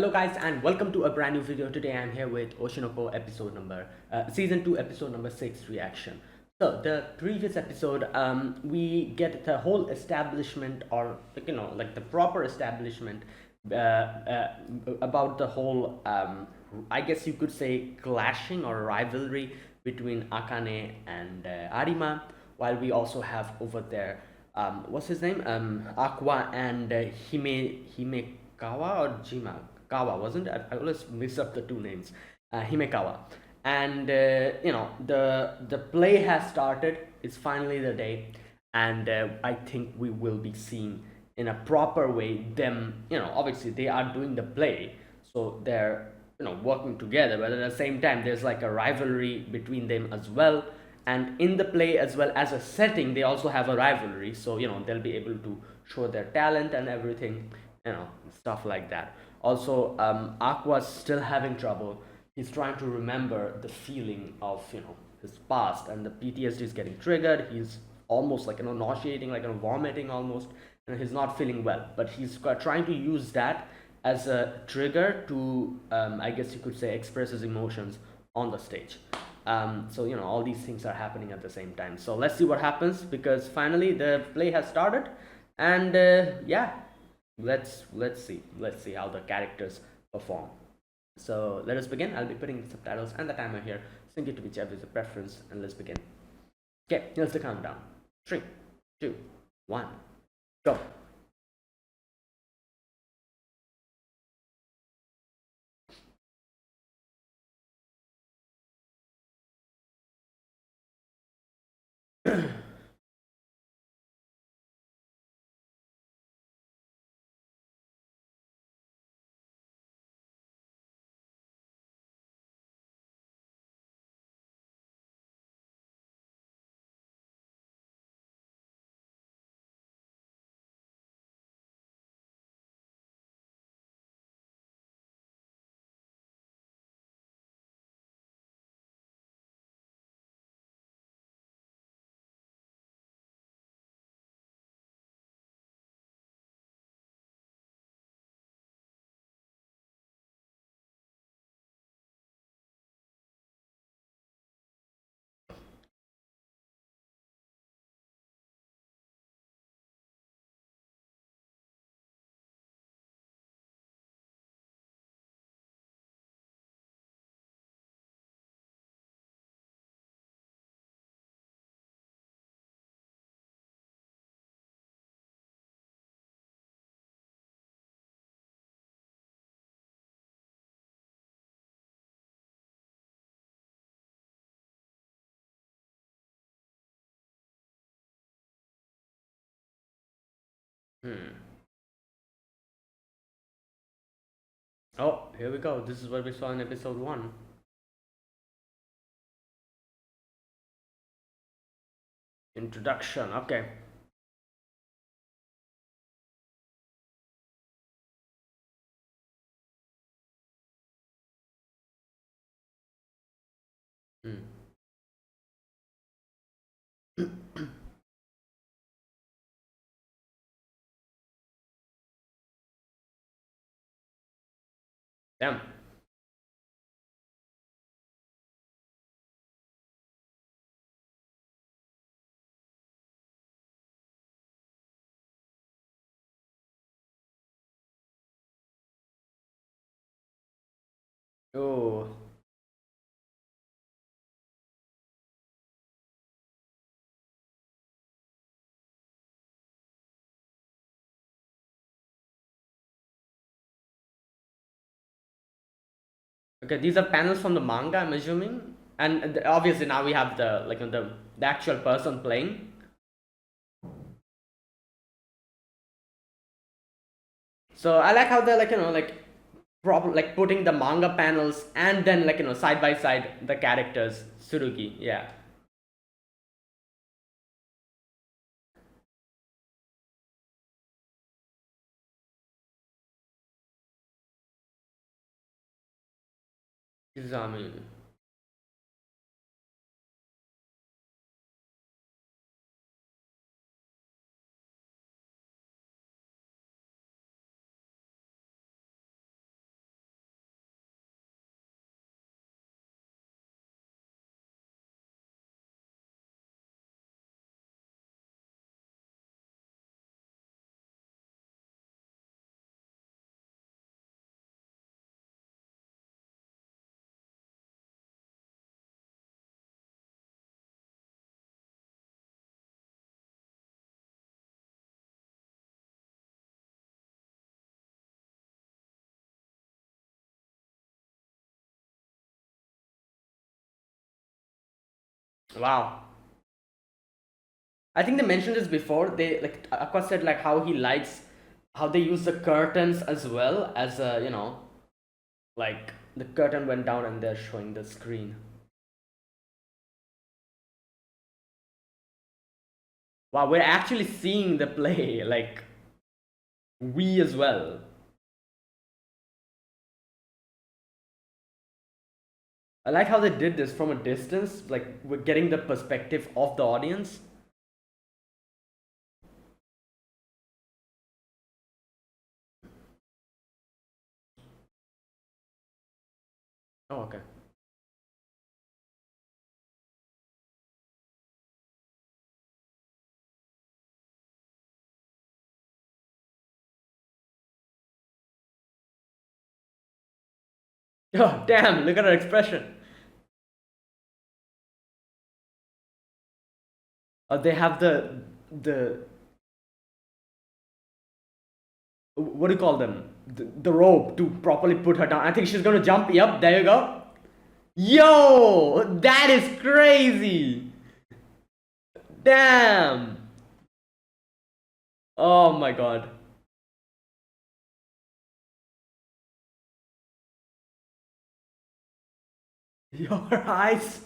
Hello guys and welcome to a brand new video. Today I'm here with Oshinoko season 2 episode number 6 reaction. So the previous episode we get the whole establishment, or like the proper establishment about the whole I guess you could say clashing or rivalry between Akane and Arima, while we also have over there what's his name, Aqua and Himekawa or Jima Kawa, wasn't it? I always mix up the two names. Himekawa. And the play has started. It's finally the day, and I think we will be seeing in a proper way them. Obviously they are doing the play, so they're working together. But at the same time, there's like a rivalry between them as well. And in the play as well as a setting, they also have a rivalry. So they'll be able to show their talent and everything, stuff like that. Also, Aqua's still having trouble. He's trying to remember the feeling of his past, and the PTSD is getting triggered. He's almost like nauseating, like vomiting almost, and he's not feeling well. But he's trying to use that as a trigger to, I guess you could say, express his emotions on the stage. So all these things are happening at the same time. So let's see what happens, because finally the play has started, and yeah, let's see how the characters perform. So let us begin. I'll be putting the subtitles and the timer here. Sync it to whichever is your preference, and let's begin. Okay, here's the countdown. 3, 2, 1, go. Hmm. Oh, here we go. This is what we saw in episode 1. Introduction. Okay. Hmm. Damn. Oh. Okay, these are panels from the manga, I'm assuming, and obviously now we have the the actual person playing. So I like how they're like putting the manga panels and then side by side the characters. Tsurugi, yeah. Izami. Wow. I think they mentioned this before. They like Aqua said like how he likes how they use the curtains as well as like the curtain went down and they're showing the screen. Wow, we're actually seeing the play like we as well. I like how they did this from a distance, like we're getting the perspective of the audience. Oh, okay. Oh, damn! Look at her expression. They have the what do you call them? The rope to properly put her down. I think she's gonna jump. Yep, there you go. Yo, that is crazy. Damn. Oh my god. Your eyes.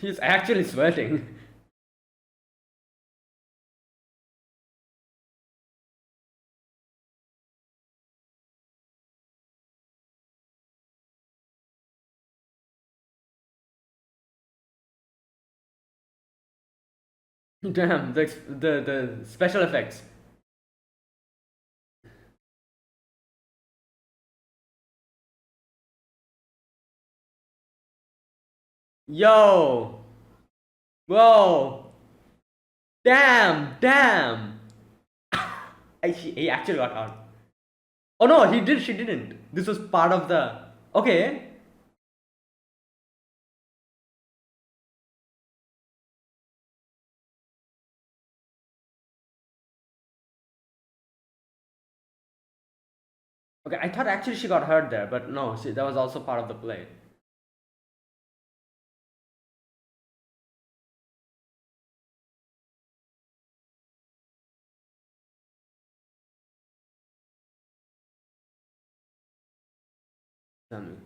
He's actually sweating. Damn, the special effects. Yo. Whoa. Damn, damn. He actually got out. Oh no, he did. She didn't. This was part of the. Okay. Okay, I thought actually she got hurt there, but no, that was also part of the play. Tell me.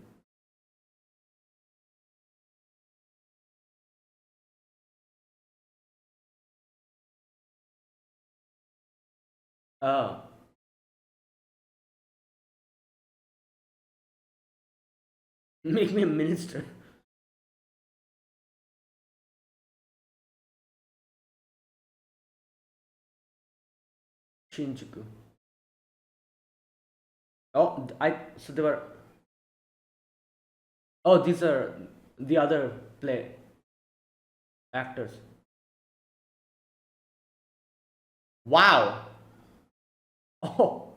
Oh, make me a minister. Shinjuku. Oh, I. So they were. Oh, these are the other play actors. Wow. Oh,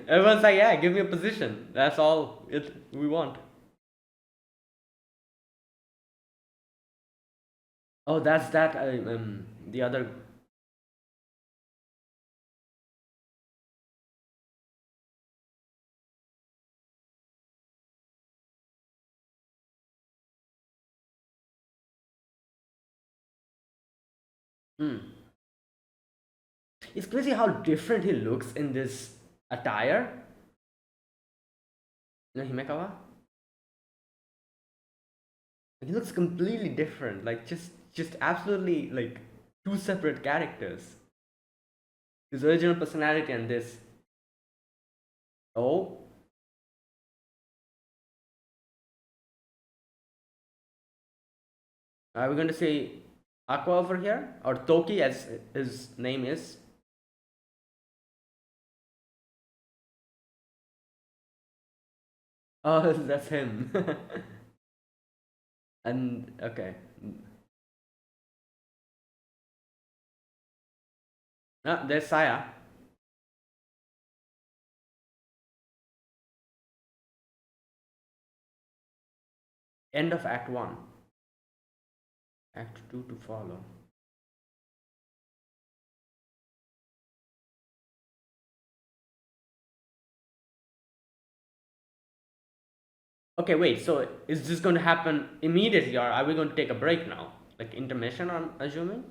everyone's like, yeah, give me a position. That's all it we want. Oh, that's that. The other. Hmm. It's crazy how different he looks in this attire. You know, Himekawa. He looks completely different. Like just absolutely like two separate characters. His original personality and this. Oh, are we going to say Aqua over here or Toki as his name is? Oh, that's him. And okay. Ah, there's Saya. End of Act 1. Act 2 to follow. Okay, wait. So is this going to happen immediately, or are we going to take a break now? Like intermission, I'm assuming.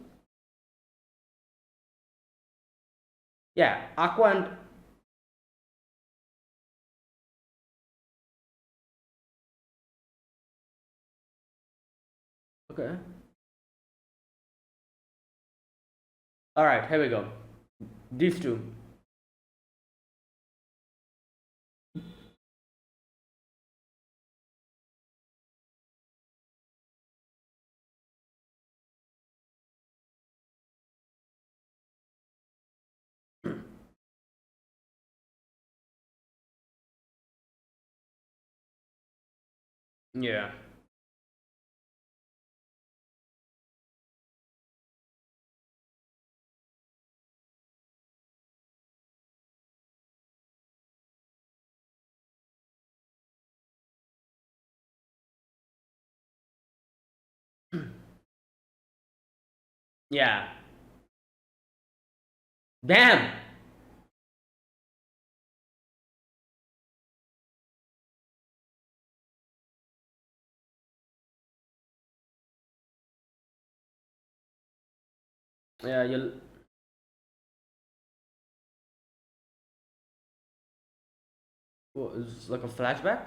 Yeah, Aqua and okay. All right, here we go. These two. Yeah. Yeah. Damn. Yeah, you'll. What, is like a flashback?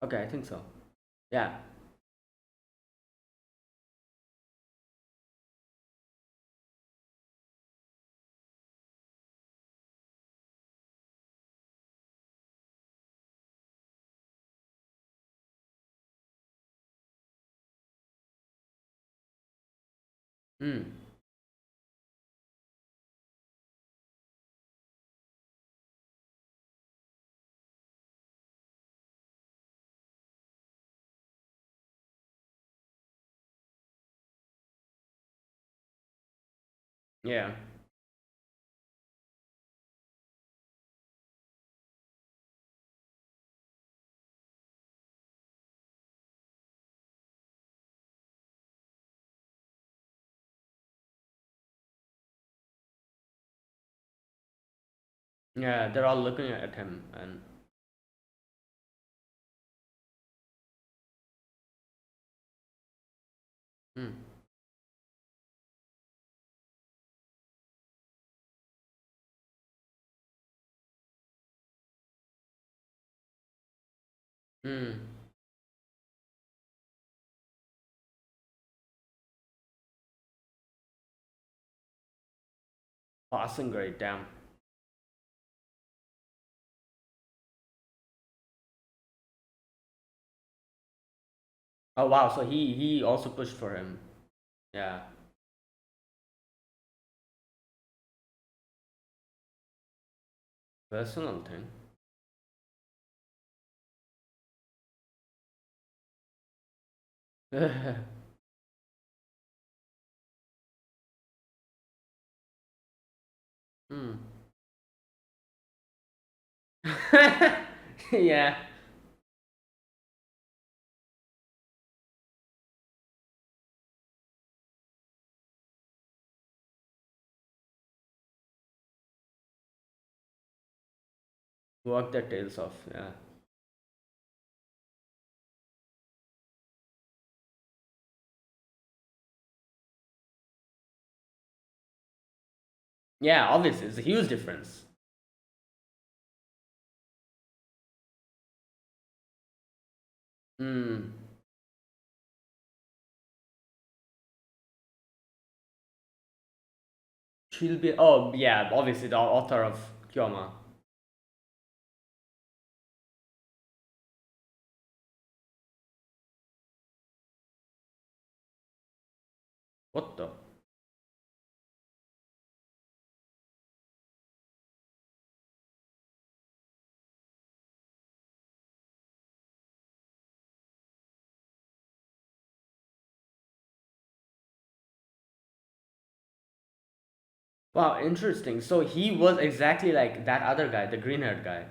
Okay, I think so. Yeah. Hmm. Yeah. Yeah, they're all looking at him and. Hmm. Hmm. Passing grade. Damn. Oh wow. So he also pushed for him. Yeah. Personal thing. Hmm. Yeah. Work their tails off. Yeah. Yeah. Obviously, it's a huge difference. Hmm. She'll be. Oh yeah. Obviously, the author of Kyoma. What the? Wow, interesting. So he was exactly like that other guy, the green haired guy.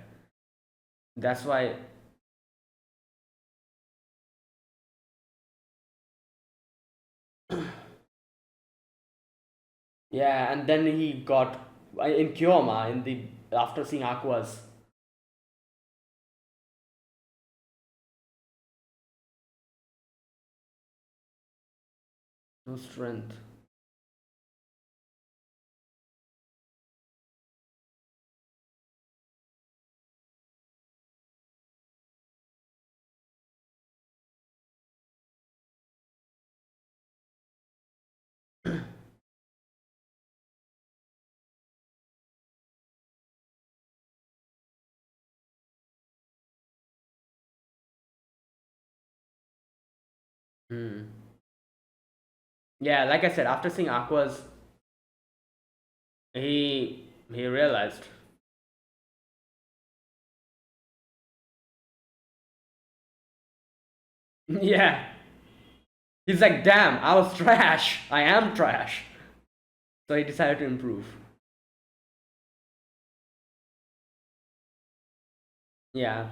That's why. Yeah, and then he got in Kyoma in the after seeing Aqua's no strength. Hmm. Yeah, like I said, after seeing Aqua's, he realized. Yeah, he's like, damn, I was trash. I am trash. So he decided to improve. Yeah.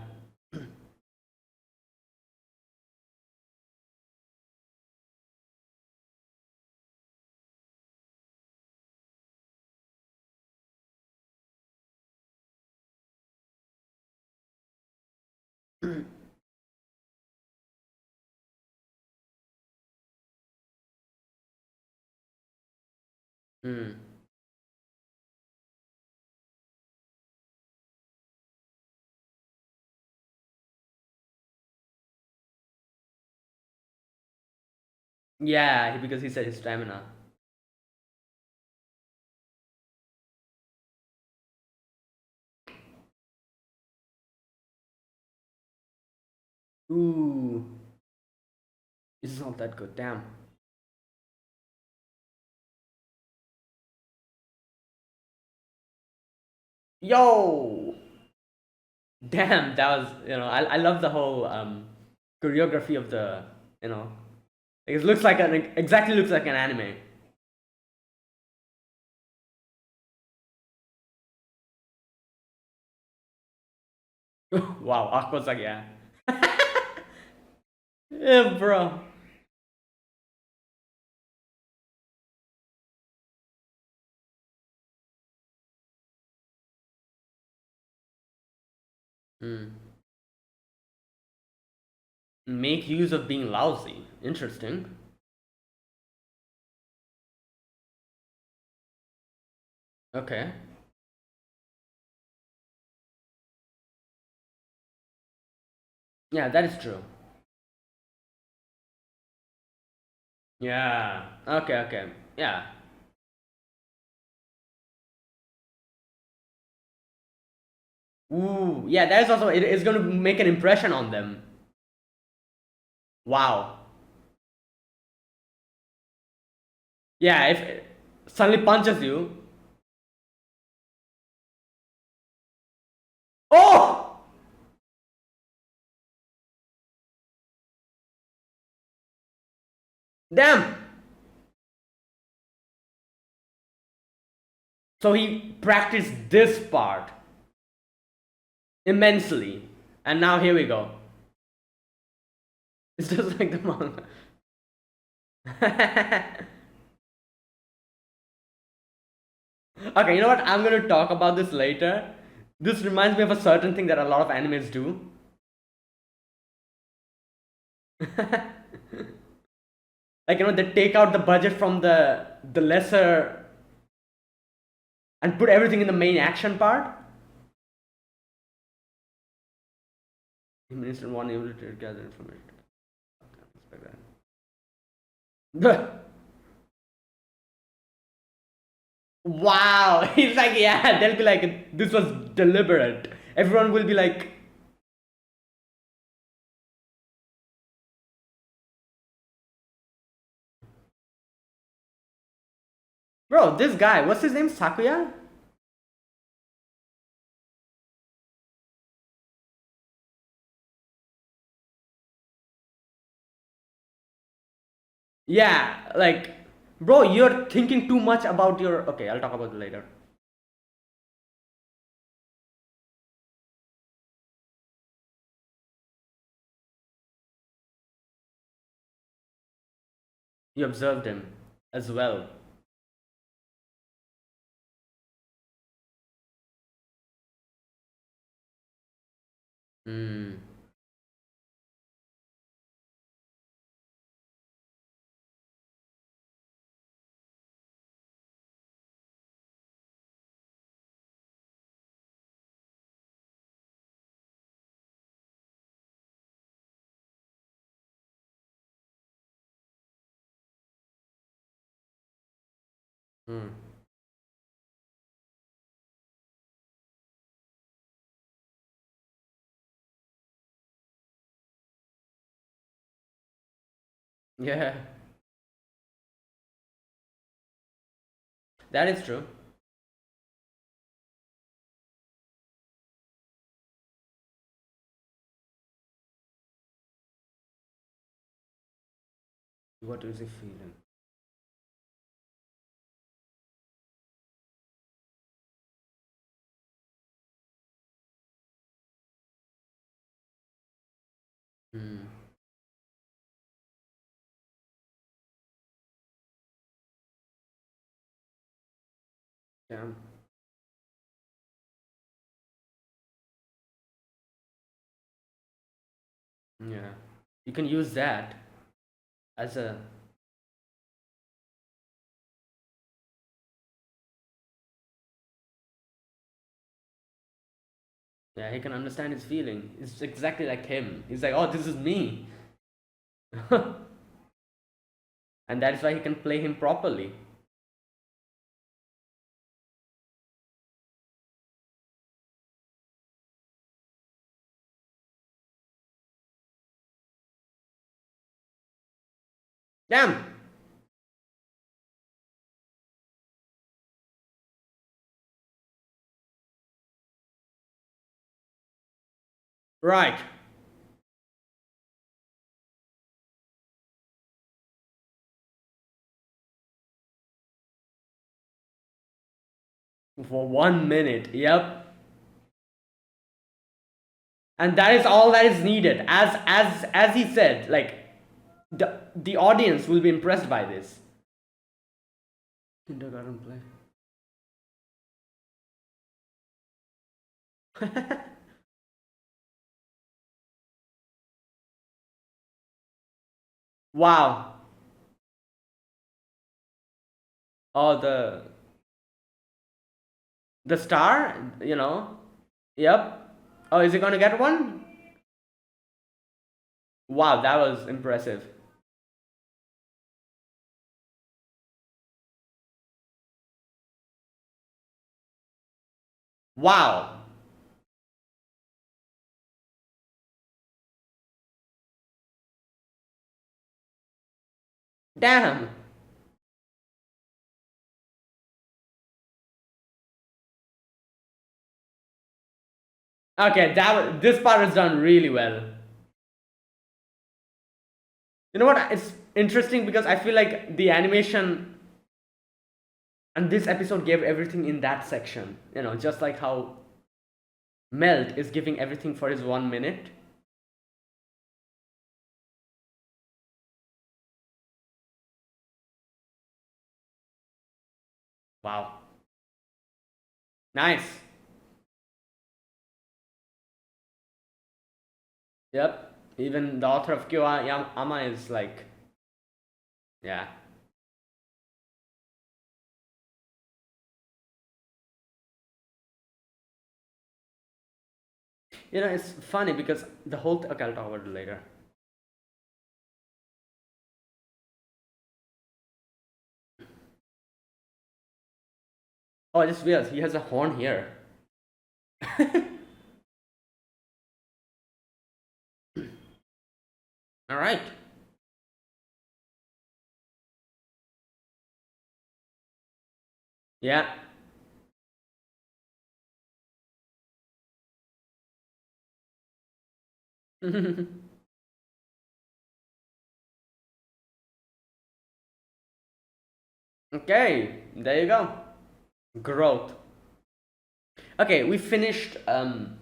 Hmm. Yeah, because he said his stamina. Ooh, this is not that good. Damn. Yo, damn. That was I love the whole choreography of the you know. It looks like an exactly looks like an anime. Wow, Aqua's like yeah. Yeah, bro. Hmm. Make use of being lousy. Interesting. Okay. Yeah, that is true. Yeah. Okay. Okay. Yeah. Ooh. Yeah. That is also. It's going to make an impression on them. Wow. Yeah. If it suddenly punches you. Oh. Damn. So he practiced this part immensely, and now here we go. It's just like the manga. Okay, you know what? I'm gonna talk about this later. This reminds me of a certain thing that a lot of animes do. Like they take out the budget from the lesser and put everything in the main action part. The minister one able to gather information. Wow, he's like, yeah, they'll be like, this was deliberate. Everyone will be like, bro, this guy, what's his name? Sakuya? Yeah, like Bro, you're thinking too much about your. Okay, I'll talk about it later. You observed him as well. Hmm. Hmm. Yeah, that is true. What is he feeling? Hmm. Yeah. Yeah. You can use that as a. Yeah, he can understand his feeling. It's exactly like him. He's like, oh, this is me. And that is why he can play him properly. Damn! Right. For 1 minute. Yep. And that is all that is needed. As he said, like the audience will be impressed by this. Kindergarten play. Wow. Oh, the star, you know. Yep. Oh, is he gonna get one? Wow, that was impressive. Wow. Damn. Okay, this part is done really well. You know what? It's interesting because I feel like the animation and this episode gave everything in that section. Just like how Melt is giving everything for his 1 minute. Wow. Nice. Yep. Even the author of Kyoa Ama is like, yeah. It's funny because the whole. Okay, I'll talk about it later. Oh, it's weird. He has a horn here. All right. Yeah. Okay, there you go. Growth. Okay, we finished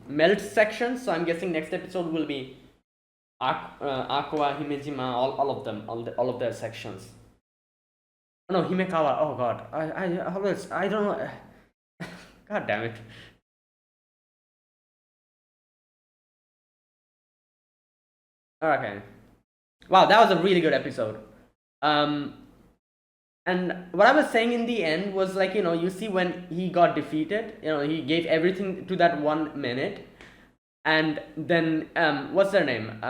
melt section, so I'm guessing next episode will be Aqua, Himejima, all of them, all of their sections. Oh, no, Himekawa. Oh god, I always I don't know. God damn it. Okay. Wow, that was a really good episode. Um, and what I was saying in the end was like, you see when he got defeated, he gave everything to that 1 minute, and then what's their name?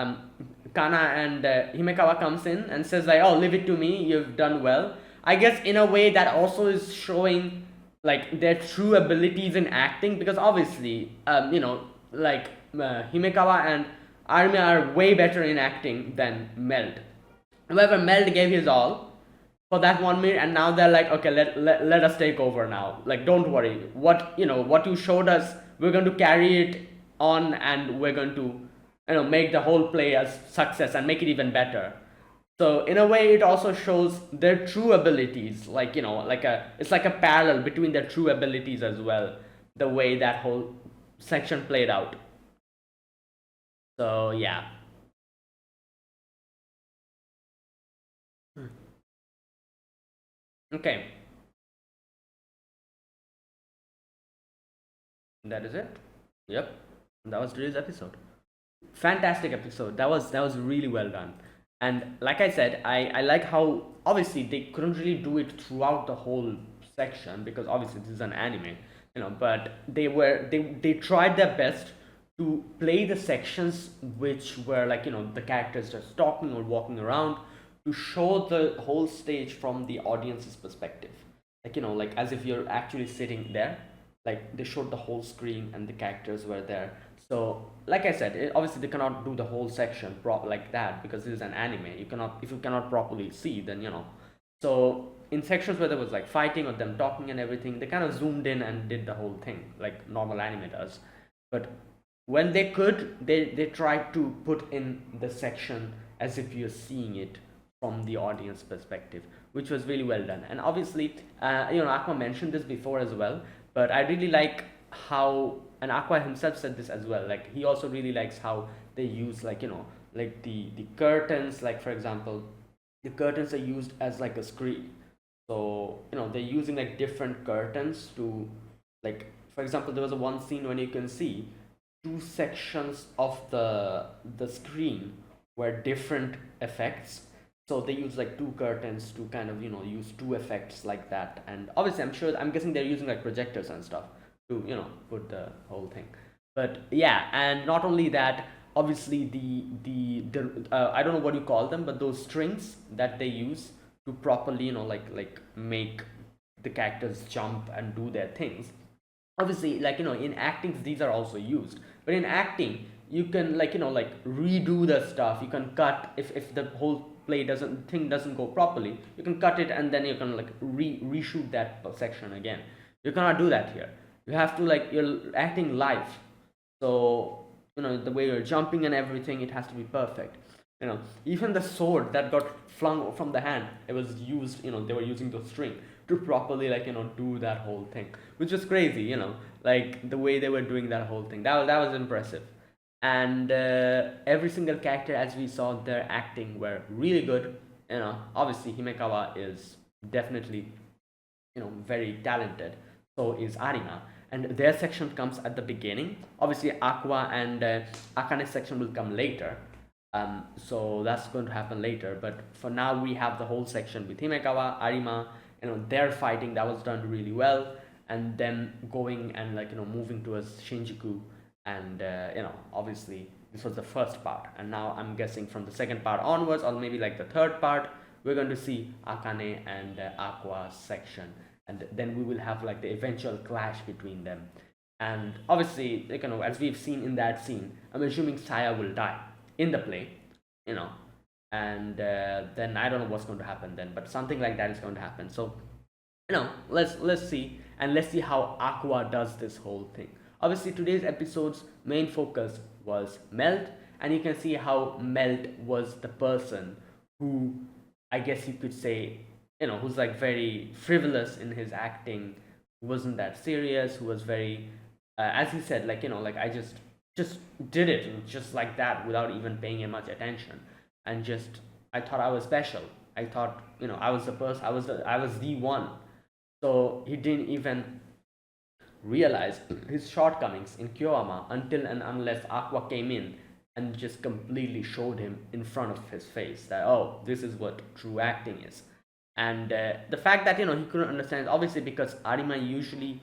Kana and Himekawa comes in and says like, "Oh, leave it to me. You've done well." I guess in a way that also is showing like their true abilities in acting, because obviously, like Himekawa and Armin are way better in acting than Meld. However, Meld gave his all for that 1 minute, and now they're like, okay, let us take over now. Like, don't worry. What you showed us, we're going to carry it on, and we're going to make the whole play a success and make it even better. So in a way, it also shows their true abilities. Like, it's like a parallel between their true abilities as well. The way that whole section played out. So yeah. Okay, that is it. Yep, that was today's episode. Fantastic episode. That was really well done. And like I said, I like how obviously they couldn't really do it throughout the whole section, because obviously this is an anime, but they tried their best to play the sections which were like, the characters just talking or walking around, to show the whole stage from the audience's perspective, like, like as if you're actually sitting there. Like they showed the whole screen and the characters were there. So like I said, obviously they cannot do the whole section like that, because this is an anime. You cannot, if you cannot properly see, then so in sections where there was like fighting or them talking and everything, they kind of zoomed in and did the whole thing like normal anime does. But when they could, they tried to put in the section as if you're seeing it from the audience perspective, which was really well done. And obviously, Aqua mentioned this before as well, but I really like how, and Aqua himself said this as well. Like he also really likes how they use, like, like the curtains. Like for example, the curtains are used as like a screen. So they're using like different curtains to, like, for example, there was a one scene when you can see two sections of the screen were different effects. So they use like two curtains to kind of use two effects like that. And obviously I'm guessing they're using like projectors and stuff to put the whole thing. But yeah, and not only that, obviously the I don't know what you call them, but those strings that they use to properly like make the characters jump and do their things. Obviously, like in acting these are also used, but in acting you can, like like redo the stuff. You can cut, if the whole doesn't go properly, you can cut it, and then you can like reshoot that section again. You cannot do that here. You have to, like, you're acting live, so the way you're jumping and everything, it has to be perfect. Even the sword that got flung from the hand, it was used, they were using the string to properly, like do that whole thing, which was crazy. Like the way they were doing that whole thing, that was impressive. And every single character, as we saw, their acting were really good. Obviously Himekawa is definitely very talented. So is Arima, and their section comes at the beginning. Obviously Aqua and Akane's section will come later. So that's going to happen later, but for now we have the whole section with Himekawa, Arima, their fighting, that was done really well. And then going and, like, moving towards Shinjuku. And obviously this was the first part, and now I'm guessing from the second part onwards, or maybe like the third part, we're going to see Akane and Aqua's section, and then we will have like the eventual clash between them. And obviously, like, as we've seen in that scene, I'm assuming Saya will die in the play, you know and then I don't know what's going to happen then, but something like that is going to happen. So let's see, and let's see how Aqua does this whole thing. Obviously today's episode's main focus was Melt, and you can see how Melt was the person who, I guess you could say, who's like very frivolous in his acting, who wasn't that serious, who was very, as he said, like, like I just did it just like that without even paying him much attention, and just I thought I was special. I thought, I was the person, I was the one. So he didn't even realize his shortcomings in Kyoama until and unless Aqua came in and just completely showed him in front of his face that, oh, this is what true acting is. And the fact that he couldn't understand is obviously because Arima usually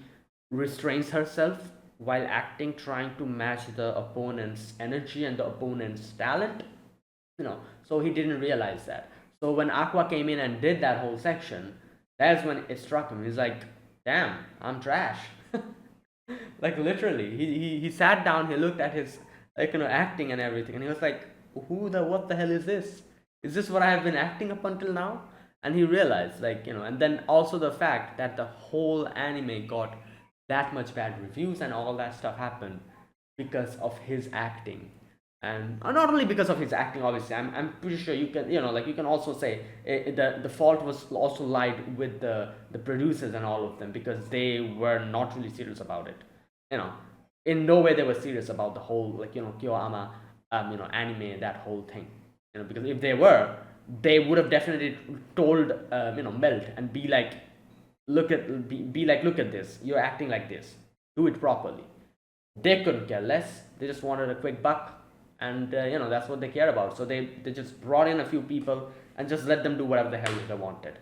restrains herself while acting, trying to match the opponent's energy and the opponent's talent. So he didn't realize that. So when Aqua came in and did that whole section, that's when it struck him. He's like, damn, I'm trash. Like literally, he sat down, he looked at his, like, acting and everything, and he was like, what the hell is this? Is this what I have been acting up until now? And he realized, like, and then also the fact that the whole anime got that much bad reviews and all that stuff happened because of his acting. And not only because of his acting, obviously, I'm pretty sure you can, like, you can also say the fault was also lied with the producers and all of them, because they were not really serious about it. you know in no way they were serious about the whole, like, Kyoama, anime, that whole thing. Because if they were, they would have definitely told, Melt, and be like, look at this, you're acting like this, do it properly. They couldn't care less. They just wanted a quick buck, and that's what they care about. So they just brought in a few people and just let them do whatever the hell they wanted.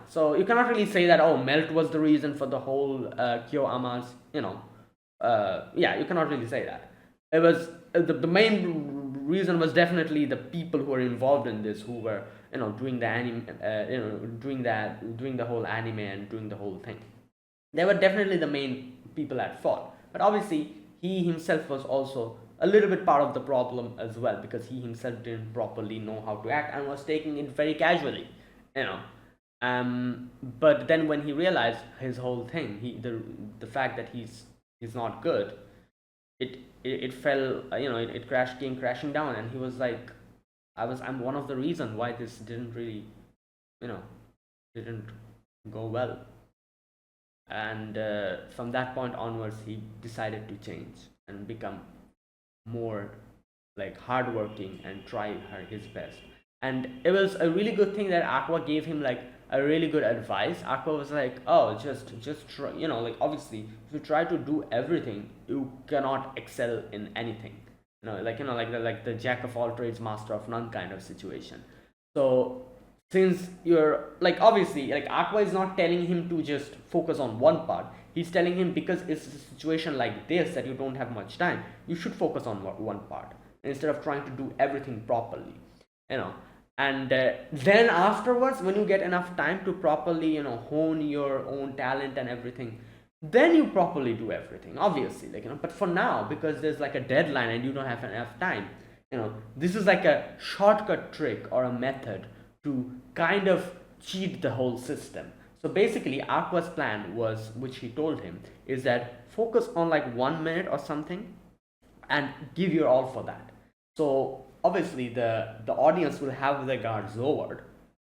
So you cannot really say that, oh, Melt was the reason for the whole Kyoama's, yeah, you cannot really say that. It was the main reason was definitely the people who were involved in this, who were, doing the anime, doing the whole anime and doing the whole thing. They were definitely the main people at fault. But obviously, he himself was also a little bit part of the problem as well, because he himself didn't properly know how to act and was taking it very casually. You know. But then when he realized his whole thing, the fact that he's not good, it fell, it came crashing down, and he was like, I'm one of the reason why this didn't really, you know didn't go well. And from that point onwards, he decided to change and become more, like, hardworking and try his best. And it was a really good thing that Aqua gave him, like, a really good advice. Aqua was like, oh, just try, like, obviously, if you try to do everything, you cannot excel in anything. Like the jack of all trades, master of none kind of situation. So since you're, like, obviously, like, Aqua is not telling him to just focus on one part. He's telling him, because it's a situation like this that you don't have much time, you should focus on one part instead of trying to do everything properly. you know and then afterwards, when you get enough time to properly, hone your own talent and everything, then you properly do everything, obviously, like, but for now, because there's like a deadline and you don't have enough time, this is like a shortcut trick or a method to kind of cheat the whole system. So basically, Aqua's plan was, which he told him, is that focus on like 1 minute or something and give your all for that. So obviously the audience will have their guards lowered,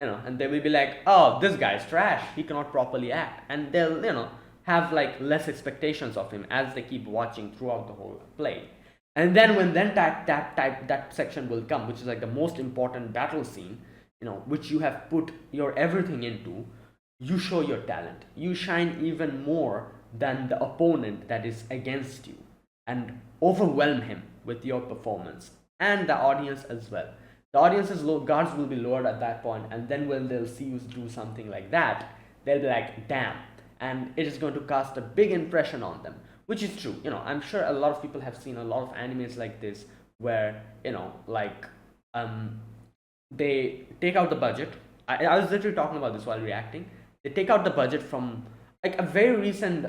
and they will be like, oh, this guy's trash, he cannot properly act, and they'll, have like less expectations of him as they keep watching throughout the whole play. And then when that section will come, which is like the most important battle scene, which you have put your everything into, you show your talent, you shine even more than the opponent that is against you, and overwhelm him with your performance, and the audience as well. The audience's guards will be lowered at that point, and then when they'll see you do something like that, they'll be like, damn, and it is going to cast a big impression on them, which is true. I'm sure a lot of people have seen a lot of animes like this, where, they take out the budget. I was literally talking about this while reacting. They take out the budget from, like, a very recent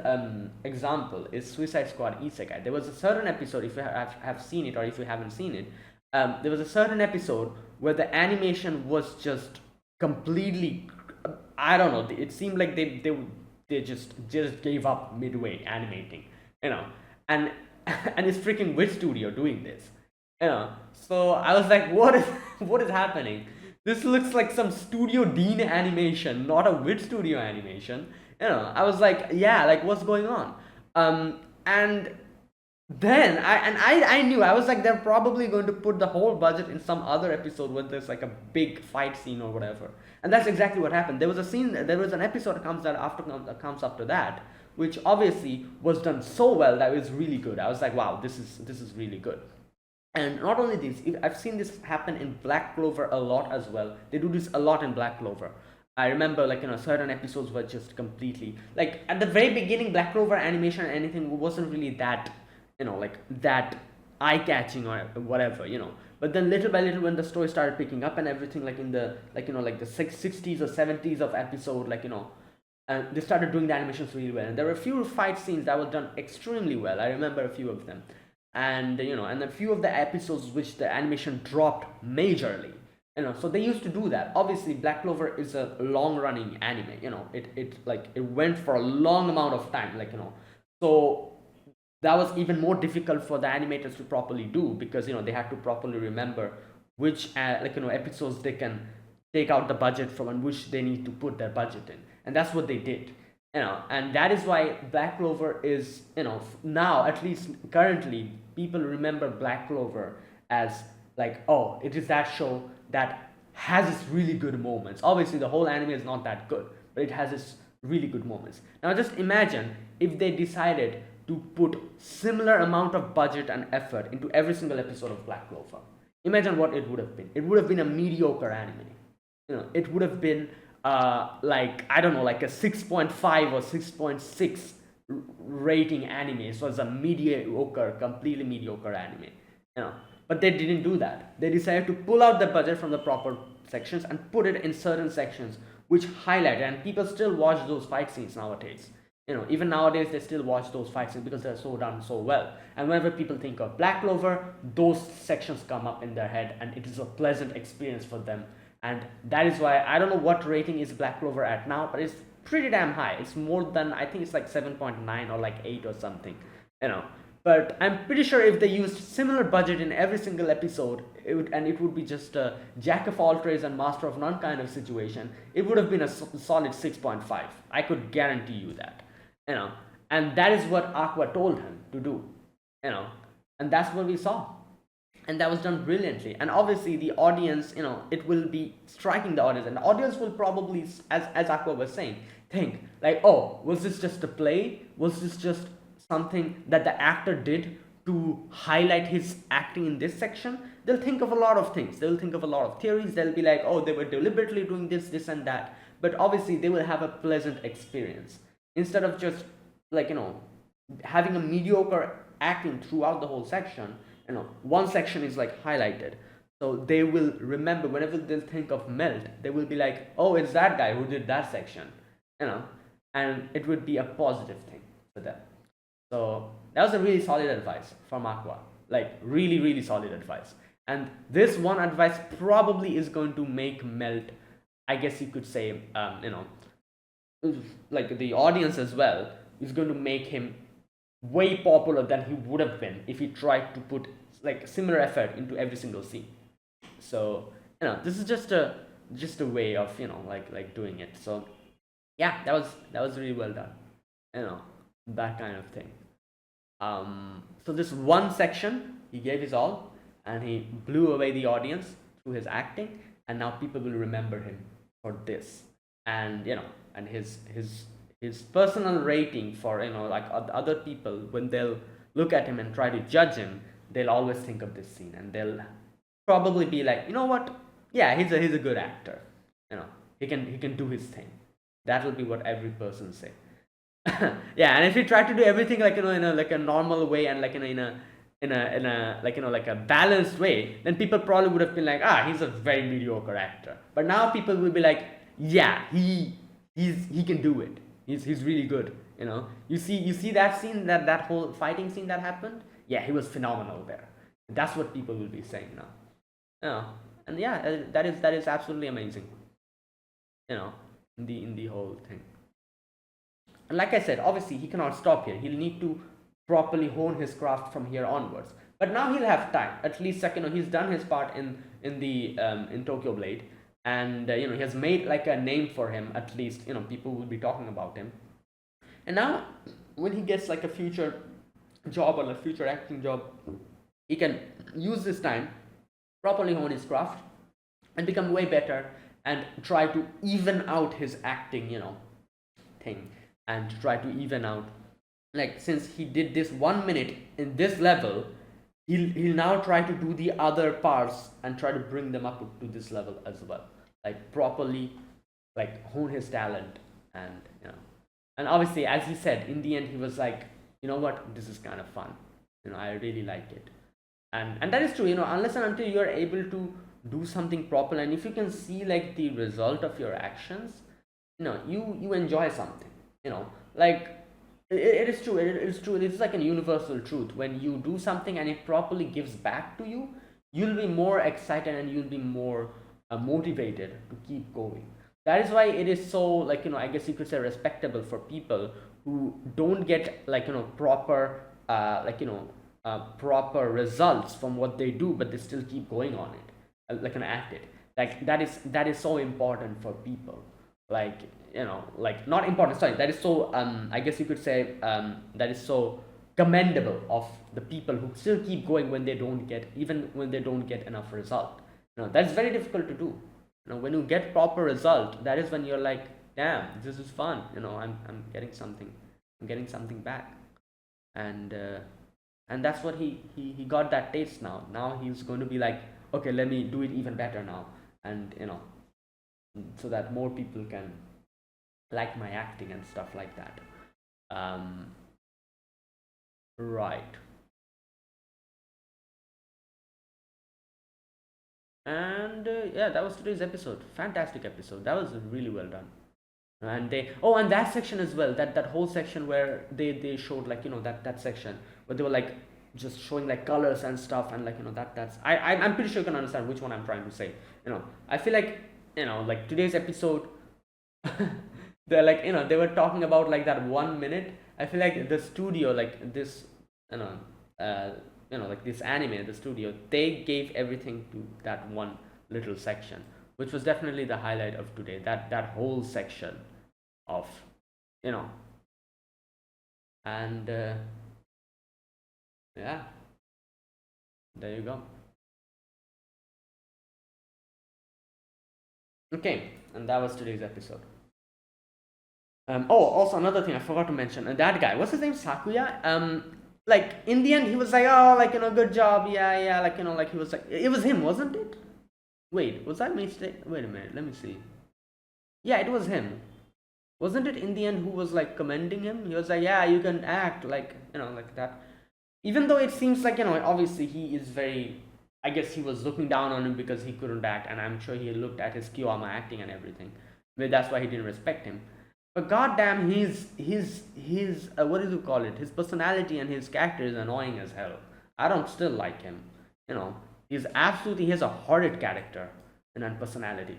example is Suicide Squad Isekai. There was a certain episode, if you have seen it or if you haven't seen it, there was a certain episode where the animation was just completely, I don't know, it seemed like they just gave up midway animating, and and it's freaking Wit Studio doing this, so I was like, what is what is happening? this looks like some Studio Dean animation, not a Wit Studio animation. I was like, yeah, like what's going on? And then I knew, I was like, they're probably going to put the whole budget in some other episode where there's like a big fight scene or whatever. And that's exactly what happened. There was an episode that comes after that, which obviously was done so well that it was really good. I was like, wow, this is really good. And not only this, I've seen this happen in Black Clover a lot as well. They do this a lot in Black Clover. I remember, like, certain episodes were just completely, like, at the very beginning, Black Clover animation and anything wasn't really that, like that eye-catching or whatever. But then little by little, when the story started picking up and everything, like in the, like the 60s or 70s of episode, and they started doing the animations really well. And there were a few fight scenes that were done extremely well. I remember a few of them. And and a few of the episodes which the animation dropped majorly. So they used to do that. Obviously, Black Clover is a long-running anime. It went for a long amount of time. So that was even more difficult for the animators to properly do, because they had to properly remember which episodes they can take out the budget from and which they need to put their budget in, and that's what they did. And that is why Black Clover is, now, at least currently, people remember Black Clover as like, oh, it is that show that has its really good moments. Obviously, the whole anime is not that good, but it has its really good moments. Now just imagine if they decided to put similar amount of budget and effort into every single episode of Black Clover. Imagine what it would have been. It would have been a mediocre anime. It would have been like, I don't know, like a 6.5 or 6.6 rating anime. So it's a mediocre, completely mediocre anime. But they didn't do that. They decided to pull out the budget from the proper sections and put it in certain sections which highlight, and people still watch those fight scenes nowadays. Even nowadays they still watch those fight scenes because they're so done so well. And whenever people think of Black Clover, those sections come up in their head, and it is a pleasant experience for them. And that is why, I don't know what rating is Black Clover at now, but it's pretty damn high. It's more than, I think it's like 7.9 or like 8 or something. But I'm pretty sure if they used similar budget in every single episode, it would be just a jack of all trades and master of none kind of situation, it would have been a solid 6.5. I could guarantee you that. And that is what Aqua told him to do. And that's what we saw. And that was done brilliantly. And obviously the audience, it will be striking the audience, and the audience will probably, as Aqua was saying, think like, oh, was this just a play? Was this just something that the actor did to highlight his acting in this section? They'll think of a lot of things. They'll think of a lot of theories. They'll be like, oh, they were deliberately doing this and that. But obviously they will have a pleasant experience, instead of just like, having a mediocre acting throughout the whole section. One section is like highlighted, so they will remember whenever they'll think of Melt, they will be like, oh, it's that guy who did that section. And it would be a positive thing for them. So that was a really solid advice from Aqua, like really, really solid advice. And this one advice probably is going to make Melt, I guess you could say, like the audience as well, is going to make him way popular than he would have been if he tried to put like similar effort into every single scene. So this is just a way of like doing it. So yeah, that was really well done. That kind of thing. So this one section, he gave his all, and he blew away the audience through his acting, and now people will remember him for this. And and his personal rating for like other people, when they'll look at him and try to judge him, they'll always think of this scene, and they'll probably be like, you know what, yeah, he's a good actor. He can do his thing. That will be what every person say. Yeah, and if he tried to do everything like in a like a normal way, and like in a like like a balanced way, then people probably would have been like, he's a very mediocre actor. But now people will be like, yeah, he can do it. He's really good. You see that scene, that whole fighting scene that happened. Yeah, he was phenomenal there. That's what people will be saying now. And yeah, that is absolutely amazing. In the whole thing. And like I said, obviously he cannot stop here. He'll need to properly hone his craft from here onwards. But now he'll have time. At least he's done his part in Tokyo Blade, and he has made like a name for him. At least people will be talking about him. And now when he gets like a future job or a future acting job, he can use this time, properly hone his craft, and become way better, and try to even out his acting thing, and try to even out, like, since he did this 1 minute in this level, he'll now try to do the other parts and try to bring them up to this level as well, like properly, like hone his talent. And and obviously, as he said, in the end he was like, you know what, this is kind of fun, I really like it. And that is true, unless and until you're able to do something proper, and if you can see like the result of your actions, you enjoy something, like, it is true, it is true, it's like a universal truth. When you do something and it properly gives back to you, you'll be more excited and you'll be more motivated to keep going. That is why it is so, like, I guess you could say, respectable for people who don't get, like, proper proper results from what they do, but they still keep going on it, like, at it. Like, that is so important for people, like, like, not important, sorry, that is so, I guess you could say, that is so commendable of the people who still keep going when they don't get, even when they don't get enough result. That's very difficult to do. When you get proper result, that is when you're like, damn, this is fun, I'm getting something, back. And that's what he got that taste. Now he's going to be like, okay, let me do it even better now, and so that more people can like my acting and stuff like that. Right. And yeah, that was today's episode. Fantastic episode. That was really well done. And and that section as well, that whole section where they showed, like, that section where they were like just showing like colors and stuff, and like, that's I'm pretty sure you can understand which one I'm trying to say. I feel like, like, today's episode, they're like, they were talking about like that 1 minute. I feel like the studio, like this, you know uh like this anime, the studio, they gave everything to that one little section, which was definitely the highlight of today, that whole section of, you know and yeah, there you go. Okay, and that was today's episode. Also, another thing I forgot to mention, that guy, what's his name, Sakuya. Like, in the end, he was like, oh, like, good job, yeah, yeah, like, like, he was like, it was him, wasn't it? Wait, was that mistake? Wait a minute, let me see. Yeah, it was him. Wasn't it, in the end, who was like commending him? He was like, yeah, you can act, like, like that. Even though it seems like, obviously he is very, I guess he was looking down on him because he couldn't act, and I'm sure he looked at his Kiyama acting and everything. Maybe that's why he didn't respect him. But goddamn, his what do you call it? His personality and his character is annoying as hell. I don't still like him. He has a horrid character and personality.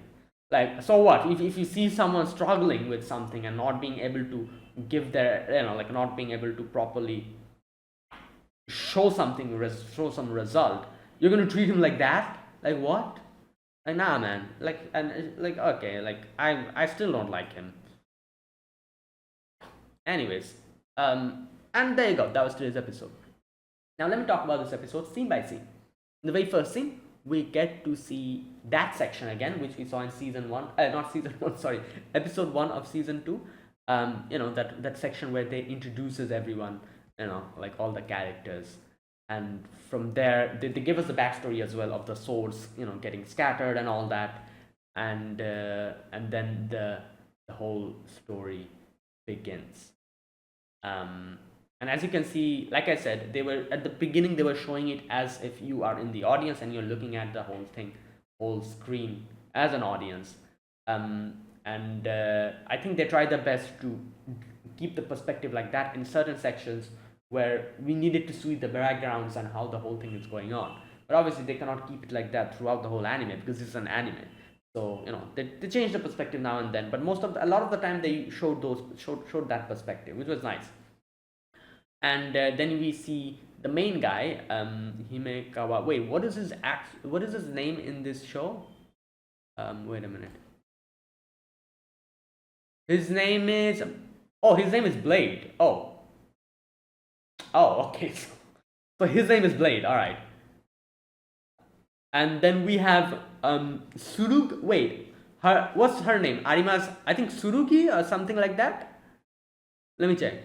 Like, so what? If you see someone struggling with something and not being able to give their, like, not being able to properly show show some result, you're gonna treat him like that? Like, what? Like, nah, man. Like, and like, okay, like, I still don't like him. Anyways, and there you go. That was today's episode. Now let me talk about this episode scene by scene. In the very first scene, we get to see that section again, which we saw in season one. Not season one. Sorry, episode one of season two. That section where they introduces everyone. Like all the characters, and from there they give us the backstory as well of the swords, getting scattered and all that, and then the whole story begins. And as you can see, like I said, they were at the beginning, they were showing it as if you are in the audience and you're looking at the whole thing, whole screen, as an audience. And I think they tried their best to keep the perspective like that in certain sections where we needed to see the backgrounds and how the whole thing is going on. But obviously they cannot keep it like that throughout the whole anime because it's an anime. So they change the perspective now and then, but a lot of the time they showed that perspective, which was nice. And then we see the main guy, Himekawa. Wait, what is his name in this show? Wait a minute. His name is. Oh, his name is Blade. Oh. Oh, okay. So his name is Blade. All right. And then we have Surug. Wait, her what's her name? Arima's. I think Surugi or something like that. Let me check.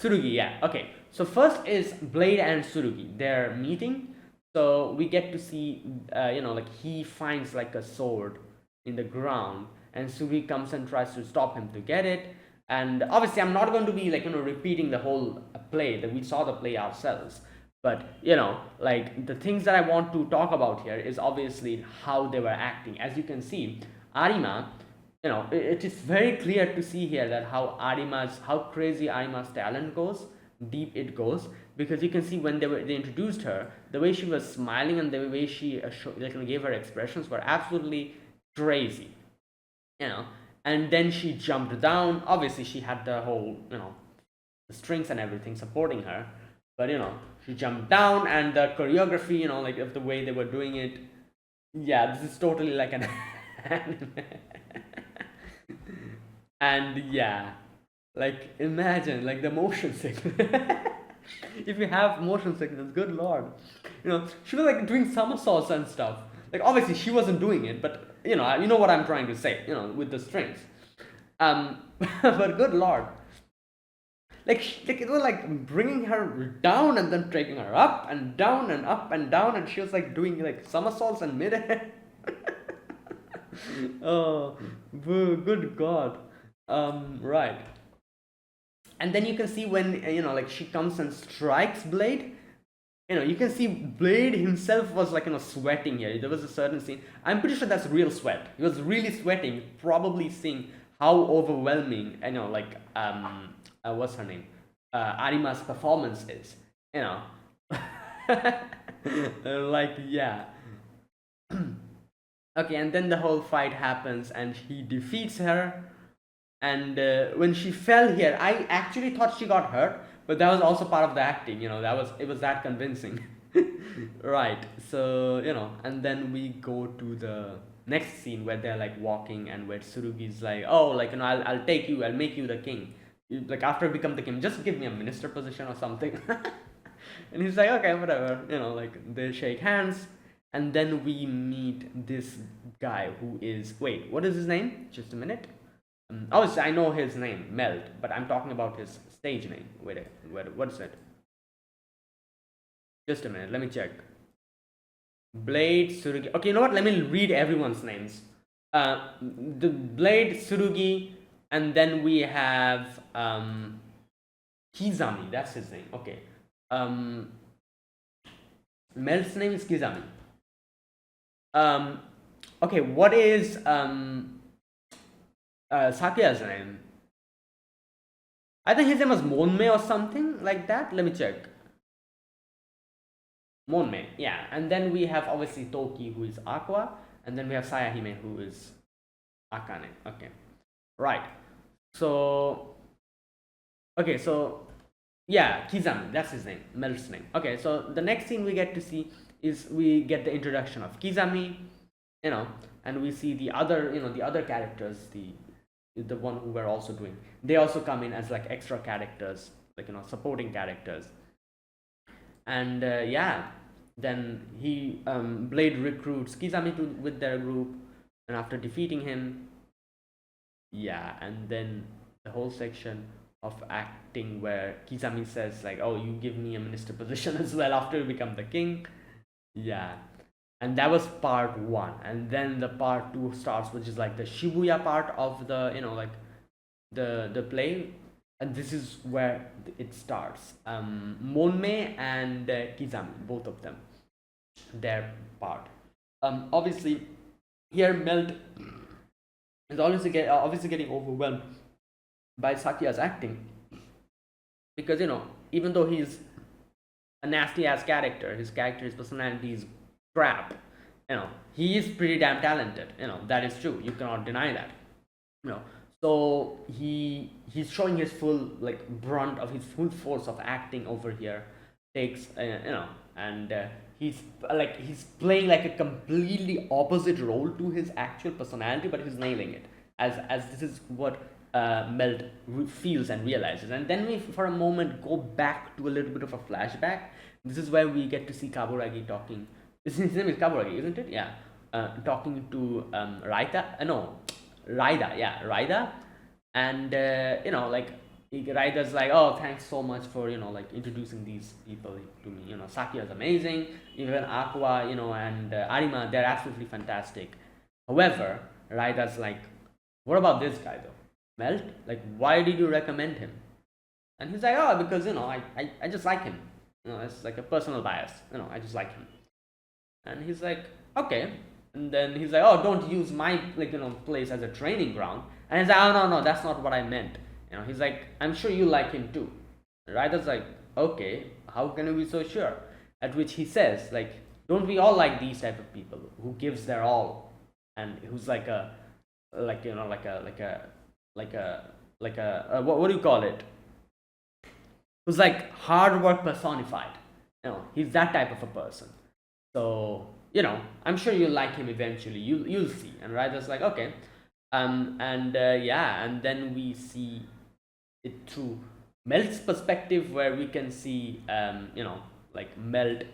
Surugi. Yeah. Okay. So first is Blade and Surugi. They're meeting. So we get to see, like he finds like a sword in the ground, and Surugi comes and tries to stop him to get it. And obviously, I'm not going to be like repeating the whole play that we saw the play ourselves. But like the things that I want to talk about here is obviously how they were acting. As you can see, Arima, it is very clear to see here that how crazy Arima's talent goes, deep it goes, because you can see when they introduced her, the way she was smiling and the way she gave her expressions were absolutely crazy, and then she jumped down. Obviously she had the whole the strings and everything supporting her, but she jumped down, and the choreography, like of the way they were doing it, yeah, this is totally like an anime. And yeah, like imagine like the motion sickness. If you have motion sickness, good lord, she was like doing somersaults and stuff. Like obviously she wasn't doing it, but you know what I'm trying to say, with the strings. But good lord, like it was like bringing her down and then taking her up and down and up and down, and she was like doing like somersaults in midair. Oh, good god. Right. And then you can see when like she comes and strikes Blade, you can see Blade himself was like sweating here. There was a certain scene, I'm pretty sure that's real sweat. He was really sweating, probably seeing how overwhelming like what's her name, Arima's performance is, like yeah. Okay, and then the whole fight happens and he defeats her. And when she fell here, I actually thought she got hurt, but that was also part of the acting, it was that convincing. Right. So and then we go to the next scene where they're like walking, and where Surugi's like, oh, like I'll take you, I'll make you the king. Like after I become the king, just give me a minister position or something. And he's like, okay, whatever, like they shake hands. And then we meet this guy who is, wait, what is his name? Just a minute. Obviously, I know his name, Melt, but I'm talking about his stage name. Wait, what is it? Just a minute, let me check. Blade, Surugi. Okay, you know what? Let me read everyone's names. The Blade, Surugi, and then we have Kizami. That's his name. Okay. Melt's name is Kizami. Okay, what is Sakya's name? I think his name was Monme or something like that. Let me check. Monme, yeah. And then we have obviously Toki, who is Aqua, and then we have Sayahime, who is Akane. Okay, right. So, okay, so yeah, Kizami, that's his name, Mel's name. Okay, so the next thing we get to see is we get the introduction of Kizami, and we see the other, the other characters, the one who we're also doing. They also come in as like extra characters, like supporting characters. And yeah, then Blade recruits Kizami with their group, and after defeating him, yeah, and then the whole section of acting where Kizami says like, oh, you give me a minister position as well after you become the king. Yeah. And that was part one, and then the part two starts, which is like the Shibuya part of the like the play, and this is where it starts. Monme and Kizami, both of them, their part. Obviously, here Melt is obviously getting overwhelmed by Sakya's acting, because even though he's a nasty ass character, his personality is crap. He is pretty damn talented. That is true. You cannot deny that. So he's showing his full like brunt of his full force of acting over here. Takes and he's playing like a completely opposite role to his actual personality, but he's nailing it, as this is what Melt feels and realizes. And then we, for a moment, go back to a little bit of a flashback. This is where we get to see Kaburagi talking. His name is Kaburagi, isn't it? Yeah. Talking to Raita. No, Raida. Yeah, Raida. And like Raida's like, oh, thanks so much for like introducing these people to me. Sakia is amazing. Even Aqua, and Arima, they're absolutely fantastic. However, Raida's like, what about this guy though? Melt? Like, why did you recommend him? And he's like, oh, because I just like him. It's like a personal bias. I just like him. And he's like, okay. And then he's like, oh, don't use my place as a training ground. And he's like, oh, no, that's not what I meant. He's like, I'm sure you like him too. Right? That's like, okay, how can you be so sure? At which he says, like, don't we all like these type of people who gives their all, and who's like a what do you call it? Who's like hard work personified. He's that type of a person. So I'm sure you'll like him eventually. You'll see. And Ryder's like, okay. And then we see it through Melt's perspective, where we can see like Melt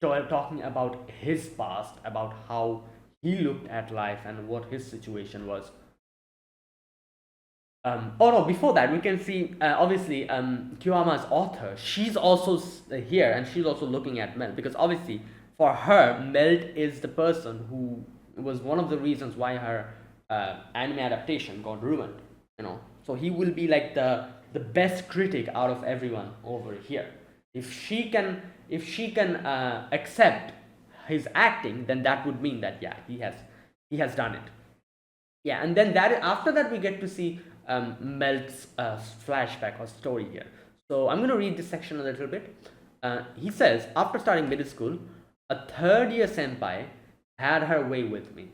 talking about his past, about how he looked at life and what his situation was. Oh no, before that, we can see obviously Kiyoma's author. She's also here, and she's also looking at Melt, because obviously for her, Melt is the person who was one of the reasons why her anime adaptation got ruined. So he will be like the best critic out of everyone over here. If she can accept his acting, then that would mean that yeah, he has done it. Yeah, and then after that we get to see Melt's flashback or story here. So I'm going to read this section a little bit. He says, after starting middle school, a third year senpai had her way with me.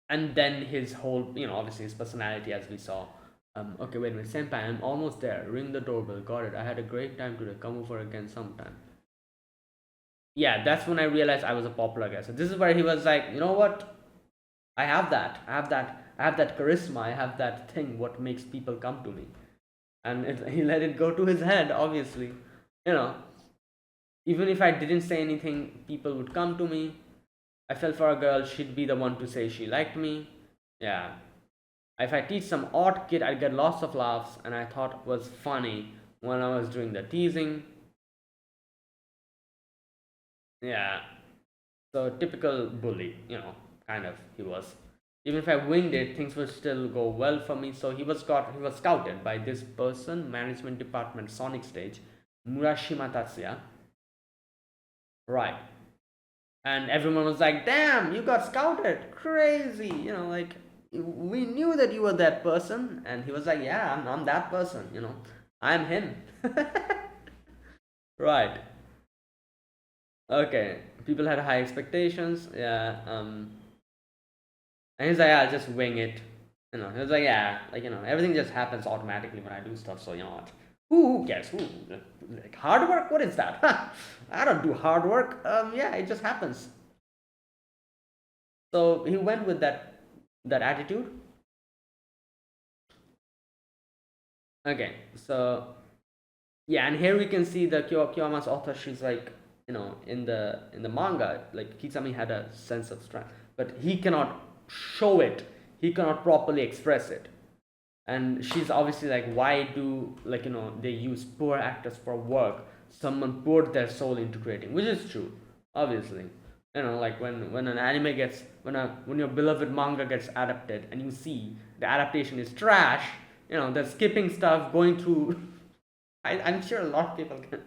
And then his whole, obviously his personality, as we saw. Okay, wait a minute, senpai, I'm almost there. Ring the doorbell. Got it. I had a great time today. Come over again sometime. Yeah, that's when I realized I was a popular guy. So this is where he was like, you know what? I have that. I have that charisma. I have that thing. What makes people come to me? And he let it go to his head. Obviously, even if I didn't say anything, people would come to me. I fell for a girl. She'd be the one to say she liked me. Yeah. If I teach some odd kid, I'd get lots of laughs, and I thought it was funny when I was doing the teasing. Yeah. So typical bully, kind of he was. Even if I winged it, things would still go well for me. So he was scouted by this person, management department, Sonic Stage, Murashima Tatsuya. Right. And everyone was like, damn, you got scouted. Crazy. Like, we knew that you were that person. And he was like, yeah, I'm that person. I'm him. Right. Okay. People had high expectations. Yeah. And he's like, yeah, I'll just wing it. He was like, yeah, like, everything just happens automatically when I do stuff. So, you know what? Who cares? Like, hard work? What is that? I don't do hard work. Yeah, it just happens. So he went with that attitude. Okay, so yeah, and here we can see the Kiyoma's author. She's like, in the manga, like Kisame had a sense of strength, but he cannot show it. He cannot properly express it. And she's obviously like, why do they use poor actors for work? Someone poured their soul into creating, which is true, obviously. Like when an anime gets when your beloved manga gets adapted and you see the adaptation is trash, they're skipping stuff, going through. I'm sure a lot of people can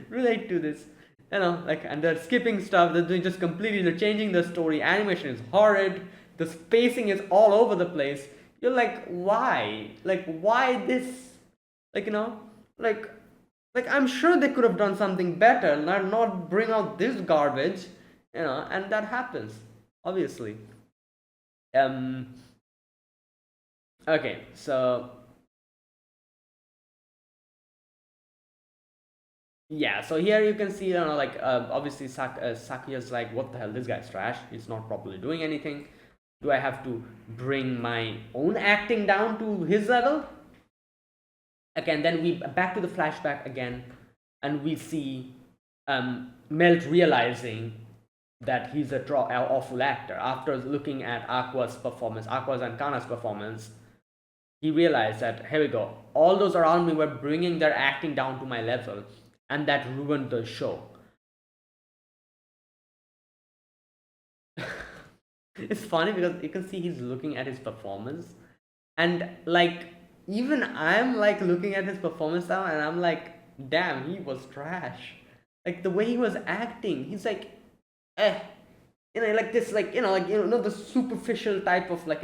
relate to this. And they're skipping stuff. They're just they're changing the story. Animation is horrid. The spacing is all over the place. You're like, why? Like, why this? Like I'm sure they could have done something better, not bring out this garbage, and that happens, obviously. Okay, so Yeah, so here you can see, like obviously Sakuya's like, what the hell, this guy's trash. He's not properly doing anything. Do I have to bring my own acting down to his level? Again, then we back to the flashback again, and we see Melt realizing that he's a awful actor after looking at Aqua's and Kana's performance. He realized that, here we go, all those around me were bringing their acting down to my level, and that ruined the show. It's funny because you can see he's looking at his performance, and like, even I'm like looking at his performance now, and I'm like, damn, he was trash. Like the way he was acting, he's like, eh, like this, like the superficial type of, like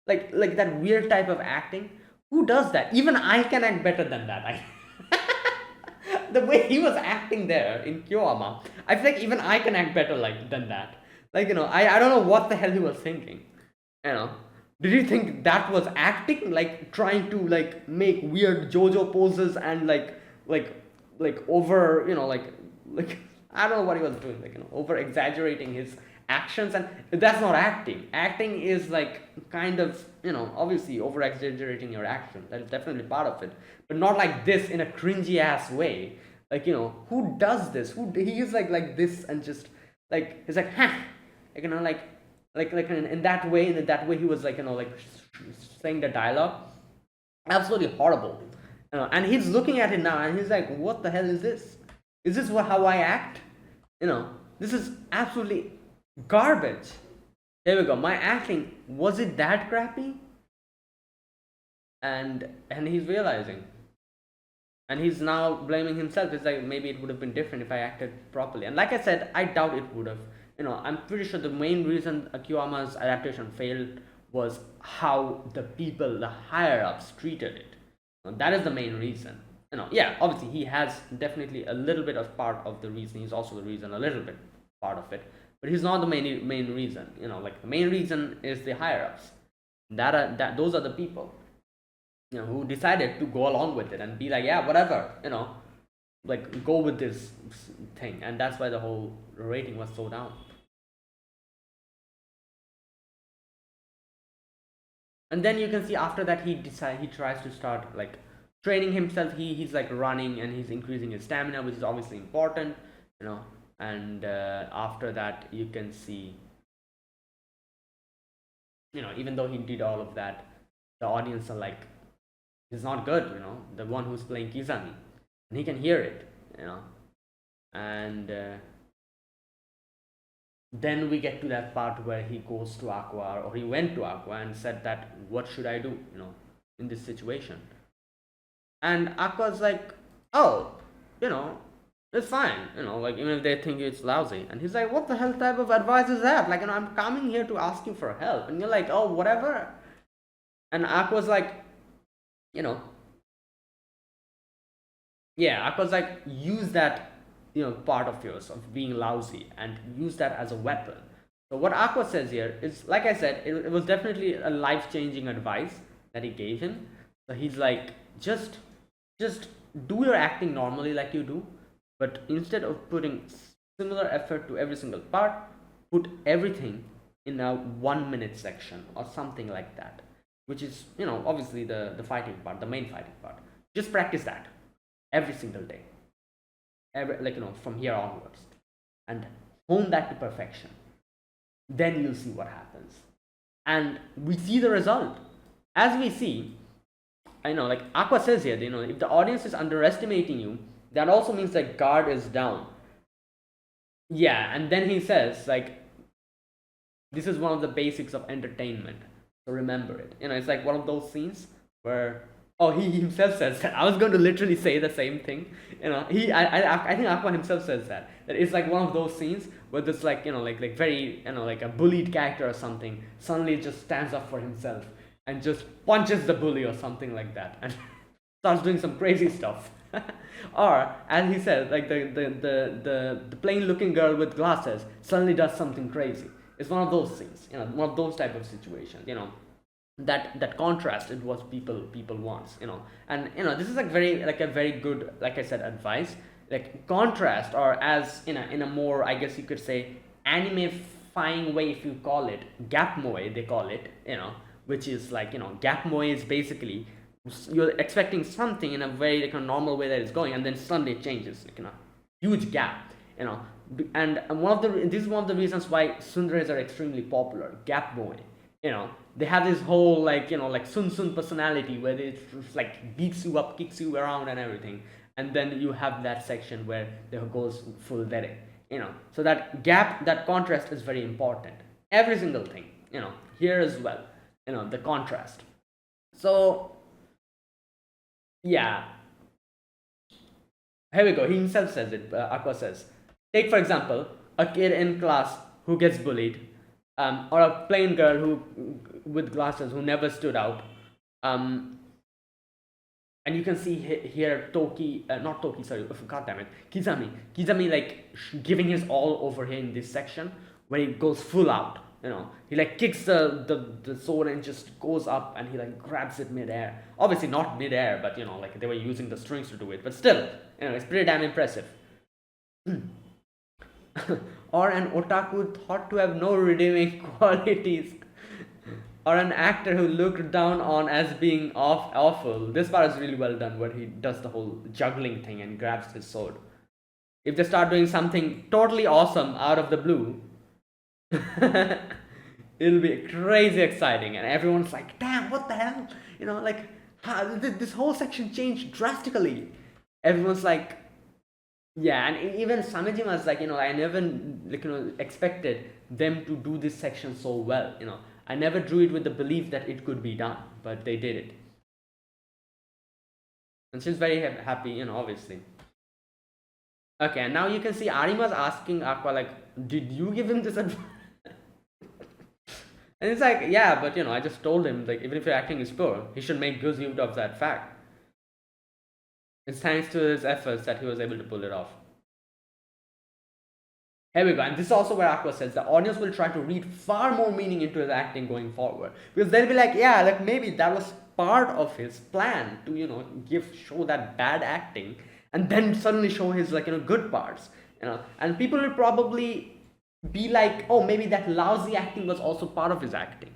like that weird type of acting. Who does that? Even I can act better than that. The way he was acting there in Kyoama, I feel like even I can act better like than that. Like, I don't know what the hell he was thinking. You know, did you think that was acting? Like trying to like make weird JoJo poses and like over, like I don't know what he was doing. Like, over exaggerating his actions, and that's not acting. Acting is like kind of, obviously over exaggerating your action. That is definitely part of it, but not like this in a cringy ass way. Like, who does this? Who he is like this, and just like he's like, huh, like, like in that way, he was like, like saying the dialogue, absolutely horrible. And he's looking at it now, and he's like, what the hell is this? Is this how I act? This is absolutely garbage. Here we go. My acting, was it that crappy? And he's realizing, and he's now blaming himself. It's like, maybe it would have been different if I acted properly. And like I said, I doubt it would have. I'm pretty sure the main reason Akiyama's adaptation failed was how the people, the higher ups, treated it. That is the main reason. Yeah, obviously he has definitely a little bit of part of the reason. He's also the reason, a little bit part of it, but he's not the main reason. Like the main reason is the higher ups. That those are the people, who decided to go along with it and be like, yeah, whatever, like go with this thing, and that's why the whole rating was so down. And then you can see after that he tries to start like training himself. He's like running, and he's increasing his stamina, which is obviously important, and after that you can see, even though he did all of that, the audience are like, he's not good, the one who's playing Kizami, and he can hear it, and then we get to that part where he goes to Aqua, or he went to Aqua and said that, what should I do, in this situation? And Aqua's like, oh, it's fine, like even if they think it's lousy. And he's like, what the hell type of advice is that? Like, I'm coming here to ask you for help, and you're like, oh, whatever. And Aqua's like, yeah, Aqua's like, use that, part of yours of being lousy, and use that as a weapon. So what Aqua says here is, like I said, it was definitely a life-changing advice that he gave him. So he's like, just do your acting normally like you do, but instead of putting similar effort to every single part, put everything in a 1 minute section or something like that, which is, obviously the fighting part, the main fighting part. Just practice that every single day, from here onwards, and hone that to perfection. Then you'll see what happens. And we see the result. As we see, I know, like Aqua says here, if the audience is underestimating you, that also means that guard is down. Yeah, and then he says, like, this is one of the basics of entertainment, so remember it. It's like one of those scenes where, oh, he himself says that. I was going to literally say the same thing. I think Aqua himself says that it's like one of those scenes where this, like, like very, like a bullied character or something suddenly just stands up for himself and just punches the bully or something like that, and starts doing some crazy stuff. Or as he says, like the plain looking girl with glasses suddenly does something crazy. It's one of those things, one of those type of situations, that contrast is what people wants, and this is like a very good, like I said, advice like contrast, or as in a more, I guess you could say, anime-fying way, if you call it, gap moe, they call it, which is like, gap moe is basically you're expecting something in a very like a normal way that it's going, and then suddenly it changes, like, huge gap, you know. And this is one of the reasons why sundares are extremely popular. Gap moe, they have this whole like like sun sun personality where it just, like beats you up, kicks you around and everything, and then you have that section where they goes full dere, so that gap, that contrast is very important. Every single thing, here as well, the contrast. So yeah, here we go. He himself says it. Aqua says, take for example a kid in class who gets bullied, or a plain girl who with glasses who never stood out. Um, and you can see here Toki, not Toki, sorry, god damn it, Kizami like giving his all over here in this section where he goes full out. He like kicks the sword and just goes up, and he like grabs it midair. Obviously not midair, but like they were using the strings to do it. But still, it's pretty damn impressive. Or an otaku thought to have no redeeming qualities, or an actor who looked down on as being awful. This part is really well done, where he does the whole juggling thing and grabs his sword. If they start doing something totally awesome out of the blue, it'll be crazy exciting, and everyone's like, damn, what the hell, like, this whole section changed drastically. Everyone's like, yeah. And even Samejima's like, I never like expected them to do this section so well. I never drew it with the belief that it could be done, but they did it, and she's very happy, obviously. Okay, and now you can see Arima's asking Aqua like, did you give him this advice? And it's like, yeah, but I just told him, like, even if your acting is poor, he should make good use of that fact. It's thanks to his efforts that he was able to pull it off. Here we go, and this is also where Aqua says the audience will try to read far more meaning into his acting going forward, because they'll be like, yeah, like maybe that was part of his plan to show that bad acting, and then suddenly show his like good parts, and people will probably be like, oh, maybe that lousy acting was also part of his acting,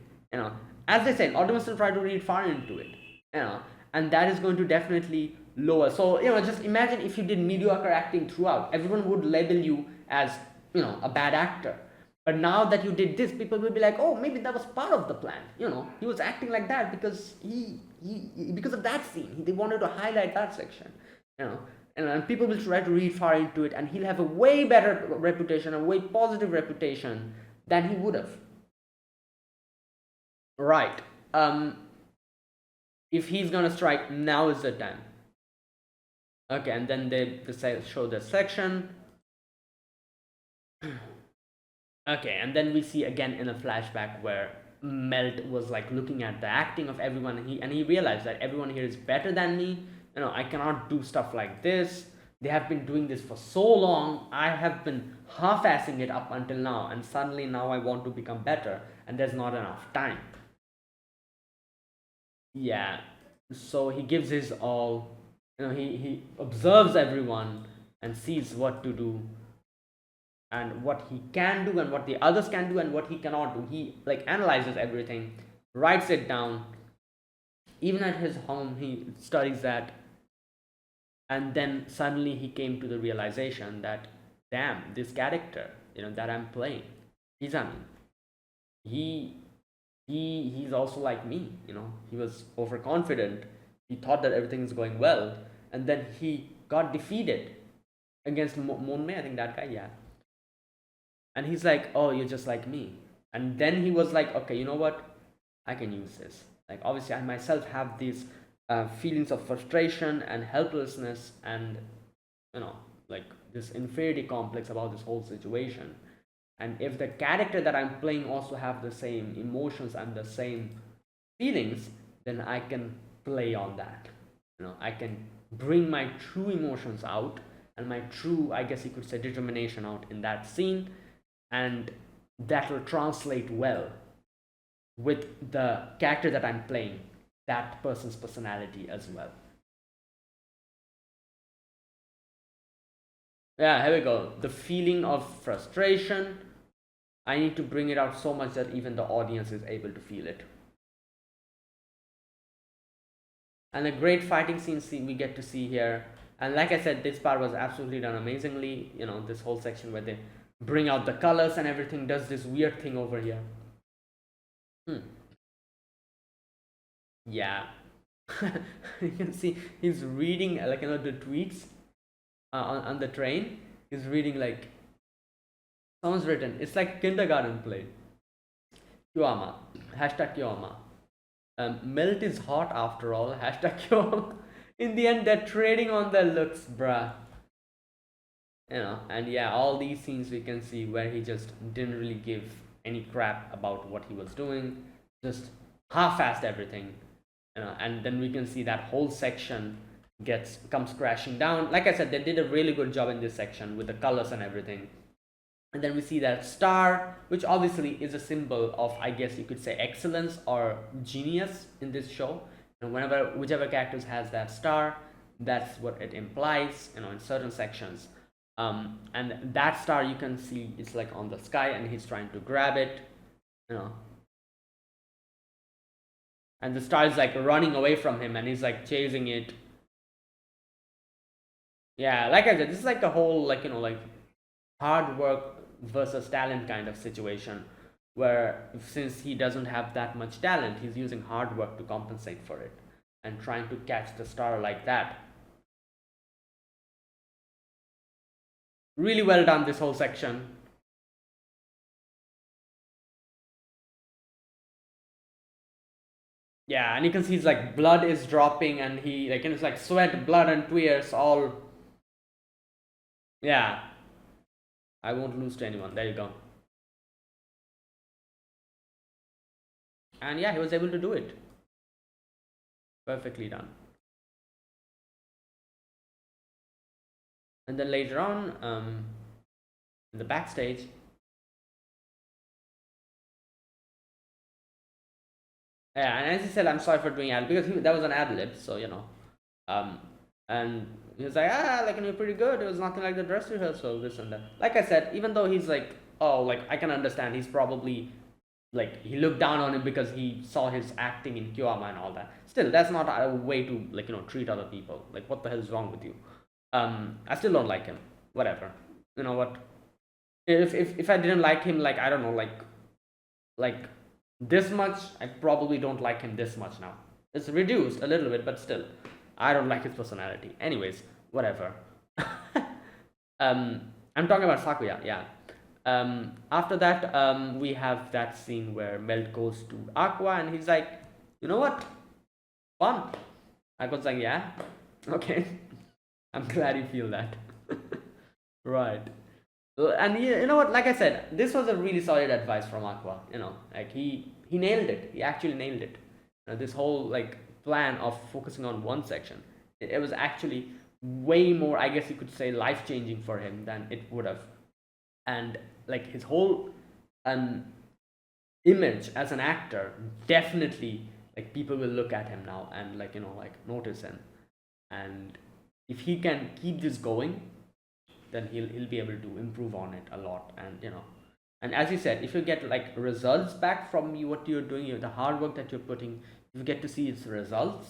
as they said, audience will try to read far into it, and that is going to definitely lower. So just imagine if you did mediocre acting throughout, everyone would label you as a bad actor. But now that you did this, people will be like, oh, maybe that was part of the plan. He was acting like that because he because of that scene. They wanted to highlight that section. And people will try to read far into it, and he'll have a way better reputation, a way positive reputation than he would have. Right. If he's gonna strike, now is the time. Okay, and then they show the section. Okay, and then we see again in a flashback where Melt was like looking at the acting of everyone, and he realized that everyone here is better than me. I cannot do stuff like this. They have been doing this for so long. I have been half-assing it up until now, and suddenly now I want to become better, and there's not enough time. Yeah, so he gives his all. He observes everyone and sees what to do, and what he can do, and what the others can do, and what he cannot do. He like analyzes everything, writes it down. Even at his home, he studies that, and then suddenly he came to the realization that, damn, this character, that I'm playing, Izami, he he's also like me. He was overconfident. He thought that everything is going well, and then he got defeated against Monmei, I think that guy, yeah. And he's like, oh, you're just like me. And then he was like, okay, you know what, I can use this. Like, obviously I myself have these feelings of frustration and helplessness, and like this inferiority complex about this whole situation. And if the character that I'm playing also have the same emotions and the same feelings, then I can play on that. I can bring my true emotions out, and my true, I guess you could say, determination out in that scene, and that will translate well with the character that I'm playing, that person's personality as well. Yeah, here we go. The feeling of frustration. I need to bring it out so much that even the audience is able to feel it. And a great fighting scene we get to see here. And like I said, this part was absolutely done amazingly. This whole section where they bring out the colors and everything does this weird thing over here. Hmm. Yeah. You can see he's reading like the tweets on the train. He's reading like someone's written. It's like kindergarten play. Kiwama. Hashtag Kiwama. Melt is hot after all. Hashtag Kiwama. In the end, they're trading on their looks, bruh. And yeah, all these scenes we can see where he just didn't really give any crap about what he was doing, just half-assed everything. And then we can see that whole section comes crashing down. Like I said, they did a really good job in this section with the colors and everything. And then we see that star, which obviously is a symbol of, I guess you could say, excellence or genius in this show. And whichever characters has that star, that's what it implies, in certain sections. And that star you can see it's like on the sky, and he's trying to grab it, and the star is like running away from him, and he's like chasing it. Yeah, like I said, this is like a whole like hard work versus talent kind of situation, where since he doesn't have that much talent, he's using hard work to compensate for it and trying to catch the star like that. Really well done, this whole section. Yeah, and you can see his like blood is dropping, and he like it's like sweat, blood, and tears all. Yeah, I won't lose to anyone. There you go. And yeah, he was able to do it. Perfectly done. And then later on, in the backstage, yeah, and as he said, I'm sorry for doing ad because that was an ad lib, so um, and he was like, like you're pretty good. It was nothing like the dress rehearsal, this and that. Like I said, even though he's like, oh, like I can understand, he's probably like he looked down on him because he saw his acting in Kyoama and all that. Still, that's not a way to like treat other people. Like, what the hell is wrong with you? I still don't like him. Whatever. You know what? If I didn't like him, like I don't know, like this much, I probably don't like him this much now. It's reduced a little bit, but still, I don't like his personality. Anyways, whatever. I'm talking about Sakuya, yeah. After that, we have that scene where Melt goes to Aqua, and he's like, you know what? Fun. Aqua's like, yeah, okay. I'm glad you feel that. Right. And you know what? Like I said, this was a really solid advice from Aqua. Like he nailed it. He actually nailed it. This whole like plan of focusing on one section, it was actually way more, I guess you could say, life changing for him than it would have. And like his whole um image as an actor, definitely, like people will look at him now and like like notice him. And if he can keep this going, then he'll be able to improve on it a lot. And and as you said, if you get like results back from you, what you're doing, the hard work that you're putting, if you get to see its results,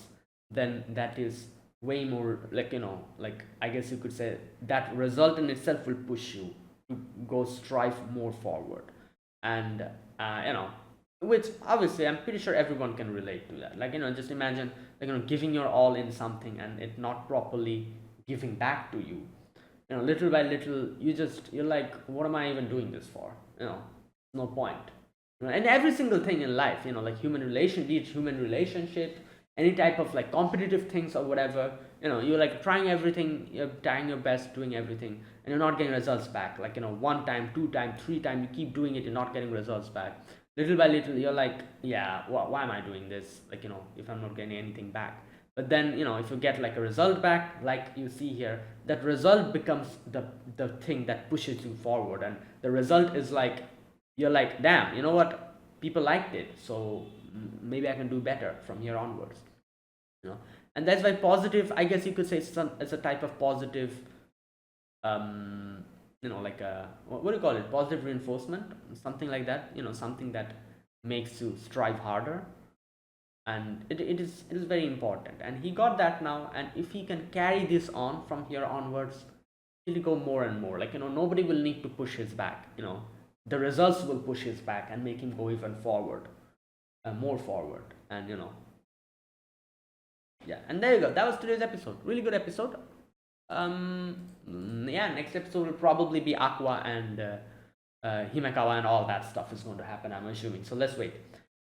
then that is way more like like I guess you could say that result in itself will push you to go strive more forward. And which obviously I'm pretty sure everyone can relate to that. Like just imagine like giving your all in something and it not properly giving back to you. Little by little, you're like, what am I even doing this for? No point. And every single thing in life, like be it human relationship, any type of like competitive things or whatever, you're like trying everything, you're trying your best, doing everything, and you're not getting results back. Like one time, two time, three time, you keep doing it, you're not getting results back. Little by little, you're like, yeah, why am I doing this? Like if I'm not getting anything back. But then if you get like a result back, like you see here, that result becomes the thing that pushes you forward. And the result is like, you're like, damn, you know what, people liked it, so maybe I can do better from here onwards. And that's why positive, I guess you could say, it's a type of positive like a, what do you call it, positive reinforcement, something like that, something that makes you strive harder. And it is very important, and he got that now, and if he can carry this on from here onwards, he'll go more and more, like, nobody will need to push his back, the results will push his back and make him go even forward, more forward. And yeah, and there you go, that was today's episode, really good episode. Yeah, next episode will probably be Aqua and Himekawa, and all that stuff is going to happen, I'm assuming, so let's wait.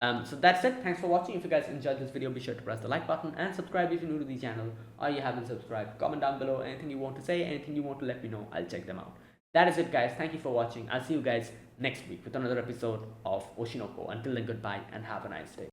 So that's it. Thanks for watching. If you guys enjoyed this video, be sure to press the like button and subscribe if you're new to the channel or you haven't subscribed. Comment down below anything you want to say, anything you want to let me know. I'll check them out. That is it, guys. Thank you for watching. I'll see you guys next week with another episode of Oshinoko. Until then, goodbye and have a nice day.